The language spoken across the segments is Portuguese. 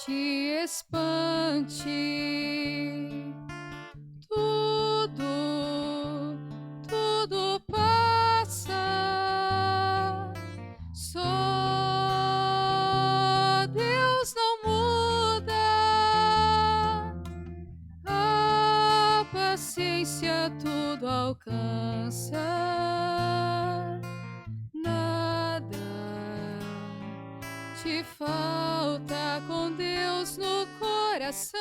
te espante. Tudo passa. Só Deus não muda. A paciência tudo alcança. Nada te falta com Deus no coração.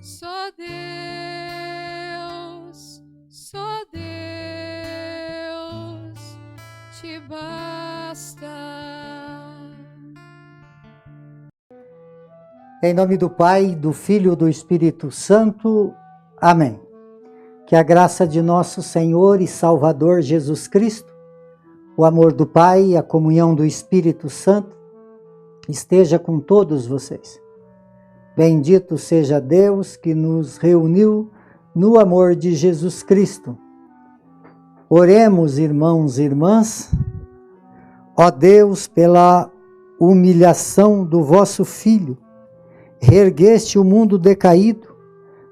Só Deus te basta. Em nome do Pai, do Filho e do Espírito Santo. Amém. Que a graça de nosso Senhor e Salvador Jesus Cristo, o amor do Pai e a comunhão do Espírito Santo esteja com todos vocês. Bendito seja Deus que nos reuniu no amor de Jesus Cristo. Oremos, irmãos e irmãs. Ó Deus, pela humilhação do vosso Filho, reergueste o mundo decaído,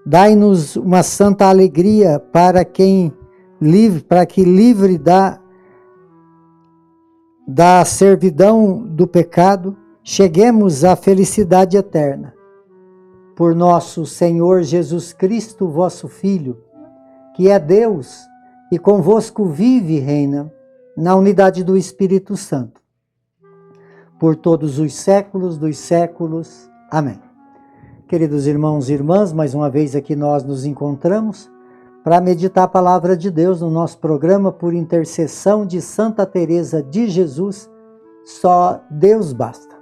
dai-nos uma santa alegria para que livre da servidão do pecado, cheguemos à felicidade eterna. Por nosso Senhor Jesus Cristo, vosso Filho, que é Deus e convosco vive e reina na unidade do Espírito Santo, por todos os séculos dos séculos. Amém. Queridos irmãos e irmãs, mais uma vez aqui nós nos encontramos para meditar a palavra de Deus no nosso programa por intercessão de Santa Teresa de Jesus. Só Deus basta.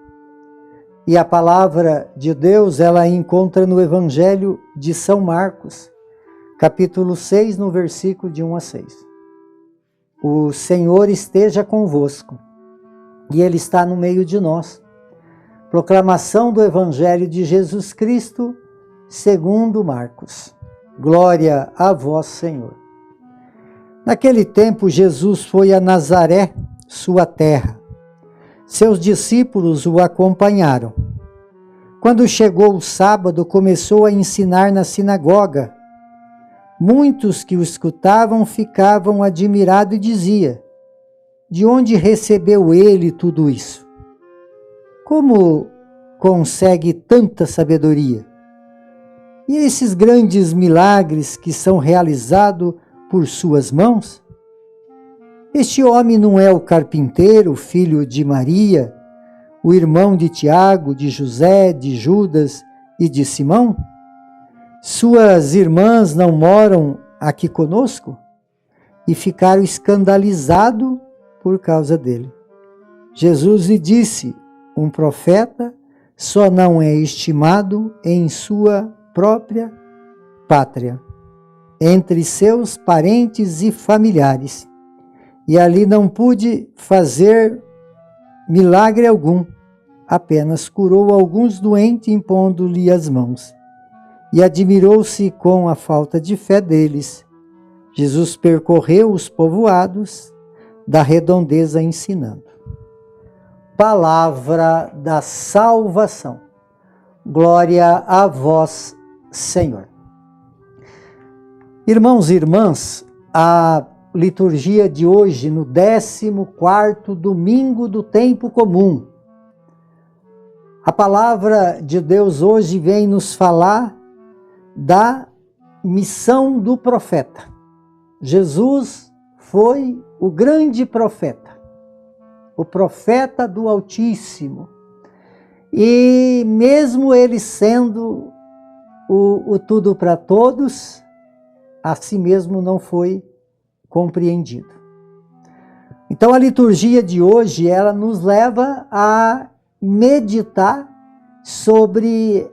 E a palavra de Deus ela encontra no Evangelho de São Marcos, capítulo 6, no versículo de 1 a 6. O Senhor esteja convosco, e Ele está no meio de nós. Proclamação do Evangelho de Jesus Cristo, segundo Marcos. Glória a vós, Senhor. Naquele tempo, Jesus foi a Nazaré, sua terra. Seus discípulos o acompanharam. Quando chegou o sábado, começou a ensinar na sinagoga. Muitos que o escutavam ficavam admirados e diziam: de onde recebeu ele tudo isso? Como consegue tanta sabedoria? E esses grandes milagres que são realizados por suas mãos? Este homem não é o carpinteiro, filho de Maria, o irmão de Tiago, de José, de Judas e de Simão? Suas irmãs não moram aqui conosco? E ficaram escandalizados por causa dele. Jesus lhe disse: um profeta só não é estimado em sua própria pátria, entre seus parentes e familiares. E ali não pude fazer milagre algum, apenas curou alguns doentes impondo-lhe as mãos. E admirou-se com a falta de fé deles. Jesus percorreu os povoados da redondeza ensinando. Palavra da salvação. Glória a vós, Senhor. Irmãos e irmãs, a liturgia de hoje, no 14º domingo do tempo comum. A palavra de Deus hoje vem nos falar da missão do profeta. Jesus foi o grande profeta, o profeta do Altíssimo. E mesmo ele sendo o tudo para todos, a si mesmo não foi compreendido. Então a liturgia de hoje, ela nos leva a meditar sobre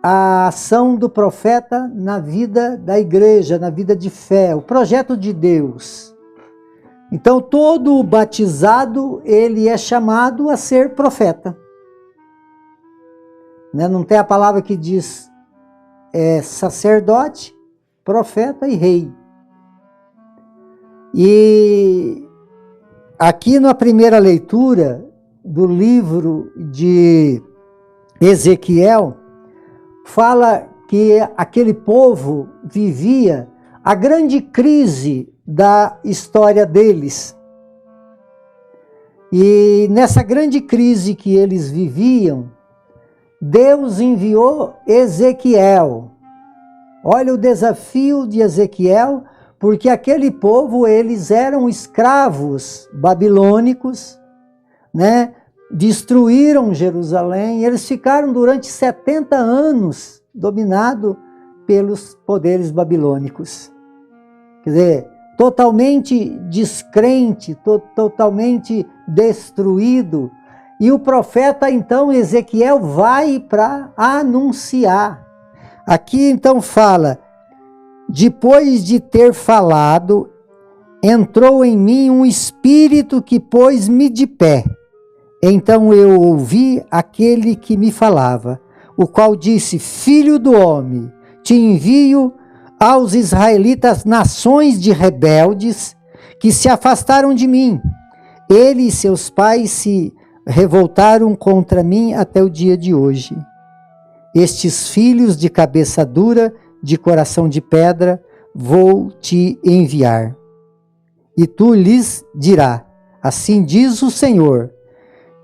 a ação do profeta na vida da igreja, na vida de fé, o projeto de Deus. Então todo batizado, ele é chamado a ser profeta. Não tem a palavra que diz sacerdote, profeta e rei. E aqui na primeira leitura, do livro de Ezequiel, fala que aquele povo vivia a grande crise da história deles. E nessa grande crise que eles viviam, Deus enviou Ezequiel. Olha o desafio de Ezequiel, porque aquele povo, eles eram escravos babilônicos, né? Destruíram Jerusalém, eles ficaram durante 70 anos dominados pelos poderes babilônicos. Quer dizer, totalmente descrente, totalmente destruído. E o profeta, então, Ezequiel, vai para anunciar. Aqui, então, fala: depois de ter falado, entrou em mim um espírito que pôs-me de pé. Então eu ouvi aquele que me falava, o qual disse: Filho do homem, te envio aos israelitas, nações de rebeldes que se afastaram de mim. Ele e seus pais se revoltaram contra mim até o dia de hoje. Estes filhos de cabeça dura, de coração de pedra, vou te enviar. E tu lhes dirá: assim diz o Senhor,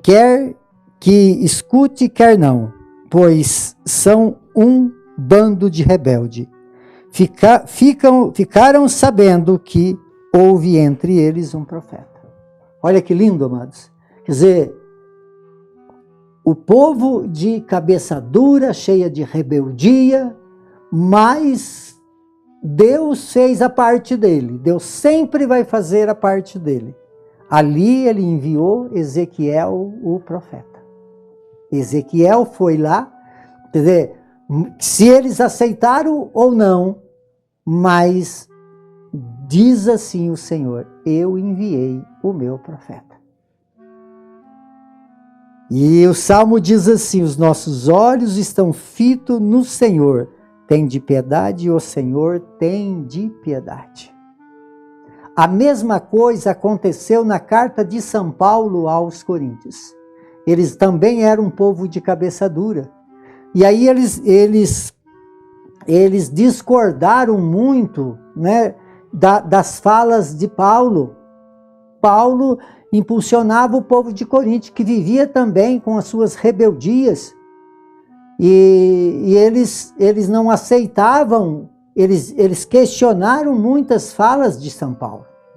quer que escute, quer não, pois são um bando de rebelde. Ficaram sabendo que houve entre eles um profeta. Olha que lindo, amados. Quer dizer, o povo de cabeça dura, cheia de rebeldia, mas Deus fez a parte dele. Deus sempre vai fazer a parte dele. Ali ele enviou Ezequiel, o profeta. Ezequiel foi lá, quer dizer, se eles aceitaram ou não, mas diz assim o Senhor: eu enviei o meu profeta. E o Salmo diz assim: os nossos olhos estão fitos no Senhor, tem de piedade, o Senhor tem de piedade. A mesma coisa aconteceu na carta de São Paulo aos Coríntios. Eles também eram um povo de cabeça dura. E aí eles discordaram muito, né, das falas de Paulo. Paulo impulsionava o povo de Corinto, que vivia também com as suas rebeldias. E eles não aceitavam. Eles questionaram muitas falas de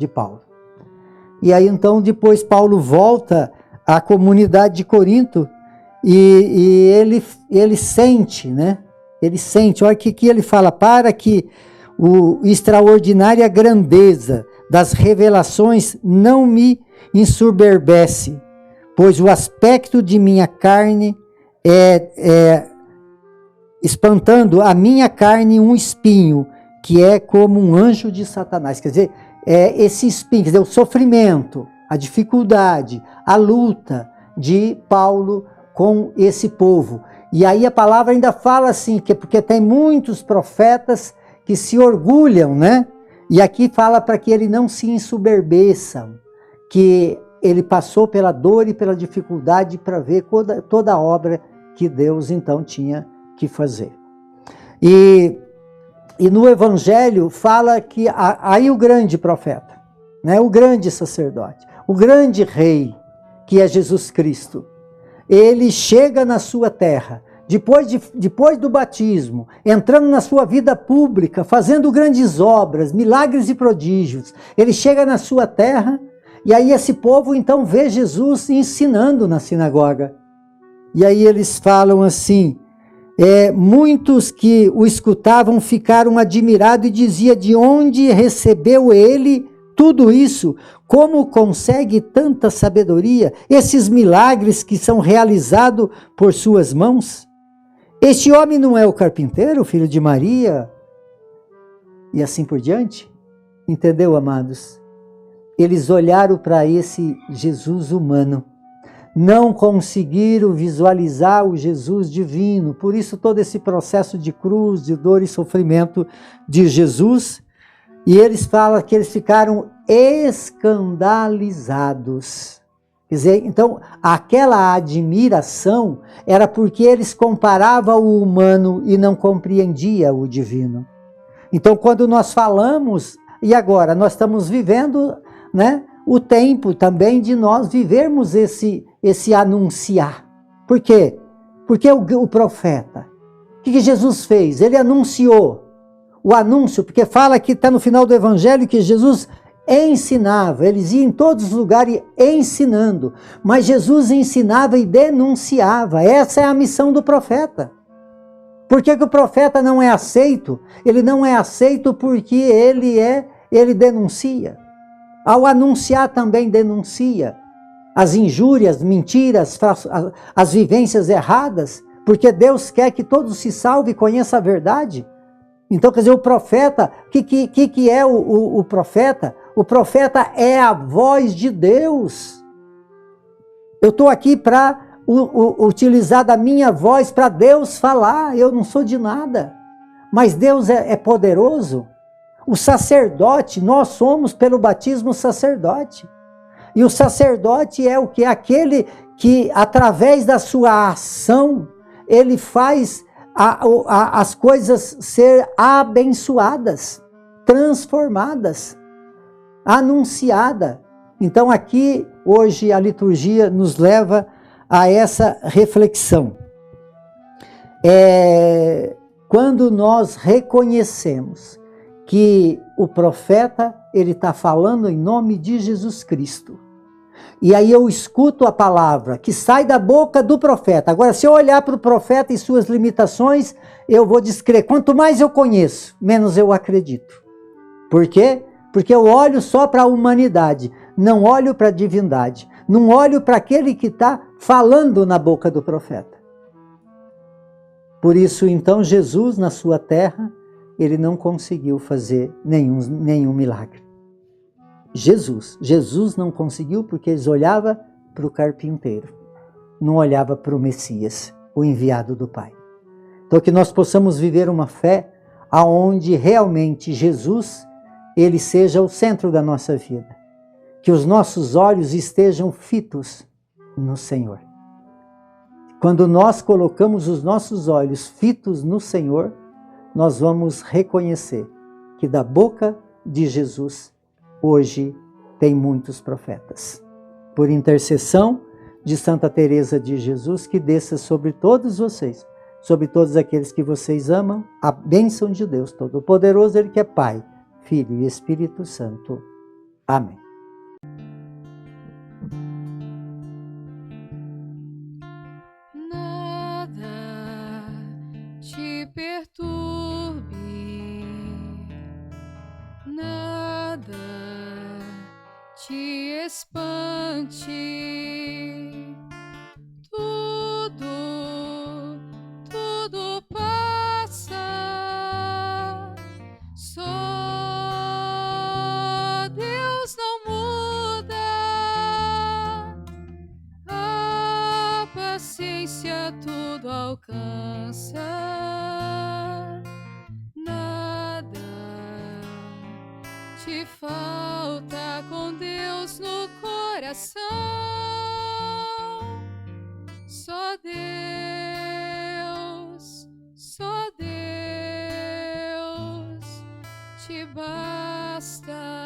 Paulo. E aí então depois Paulo volta à comunidade de Corinto e ele sente, né? Ele sente, olha o que ele fala: para que o extraordinária grandeza das revelações não me ensoberbece, pois o aspecto de minha carne espantando a minha carne um espinho, que é como um anjo de Satanás. Quer dizer, esse espinho, quer dizer, o sofrimento, a dificuldade, a luta de Paulo com esse povo. E aí a palavra ainda fala assim, que porque tem muitos profetas que se orgulham, né? E aqui fala para que ele não se ensoberbeça, que ele passou pela dor e pela dificuldade para ver toda a obra que Deus então tinha que fazer. E no Evangelho fala que aí o grande profeta, né, o grande sacerdote, o grande rei, que é Jesus Cristo, ele chega na sua terra, depois do batismo, entrando na sua vida pública, fazendo grandes obras, milagres e prodígios. Ele chega na sua terra e aí esse povo então vê Jesus ensinando na sinagoga. E aí eles falam assim: muitos que o escutavam ficaram admirados e diziam: de onde recebeu ele tudo isso? Como consegue tanta sabedoria? Esses milagres que são realizados por suas mãos? Este homem não é o carpinteiro, filho de Maria? E assim por diante. Entendeu, amados? Eles olharam para esse Jesus humano, não conseguiram visualizar o Jesus divino. Por isso todo esse processo de cruz, de dor e sofrimento de Jesus. E eles falam que eles ficaram escandalizados. Quer dizer, então, aquela admiração era porque eles comparavam o humano e não compreendiam o divino. Então, quando nós falamos, e agora, nós estamos vivendo, né, o tempo também de nós vivermos esse anunciar. Por quê? Porque o profeta, o que Jesus fez? Ele anunciou. O anúncio, porque fala que está no final do evangelho que Jesus ensinava, eles iam em todos os lugares ensinando, mas Jesus ensinava e denunciava. Essa é a missão do profeta. Por que o profeta não é aceito? Ele não é aceito porque ele denuncia. Ao anunciar também denuncia as injúrias, mentiras, as vivências erradas, porque Deus quer que todos se salvem e conheçam a verdade. Então, quer dizer, o profeta, o que é o profeta? O profeta é a voz de Deus. Eu estou aqui para utilizar da minha voz para Deus falar. Eu não sou de nada, mas Deus é poderoso. O sacerdote, nós somos pelo batismo sacerdote. E o sacerdote é o que? Aquele que, através da sua ação, ele faz as coisas ser abençoadas, transformadas, anunciada. Então aqui, hoje, a liturgia nos leva a essa reflexão. Quando nós reconhecemos que o profeta, ele está falando em nome de Jesus Cristo, e aí eu escuto a palavra que sai da boca do profeta. Agora, se eu olhar para o profeta e suas limitações, eu vou descrever. Quanto mais eu conheço, menos eu acredito. Por quê? Porque eu olho só para a humanidade, não olho para a divindade, não olho para aquele que está falando na boca do profeta. Por isso, então, Jesus, na sua terra, ele não conseguiu fazer nenhum milagre. Jesus não conseguiu porque eles olhavam para o carpinteiro, não olhava para o Messias, o enviado do Pai. Então que nós possamos viver uma fé aonde realmente Jesus, ele seja o centro da nossa vida. Que os nossos olhos estejam fitos no Senhor. Quando nós colocamos os nossos olhos fitos no Senhor, nós vamos reconhecer que da boca de Jesus hoje tem muitos profetas. Por intercessão de Santa Teresa de Jesus, que desça sobre todos vocês, sobre todos aqueles que vocês amam, a bênção de Deus Todo-Poderoso, Ele que é Pai, Filho e Espírito Santo. Amém. Nada te perturbe, nada te espante, tudo passa, só Deus não muda, a paciência tudo alcança, nada te falta com Deus no coração, só Deus te basta.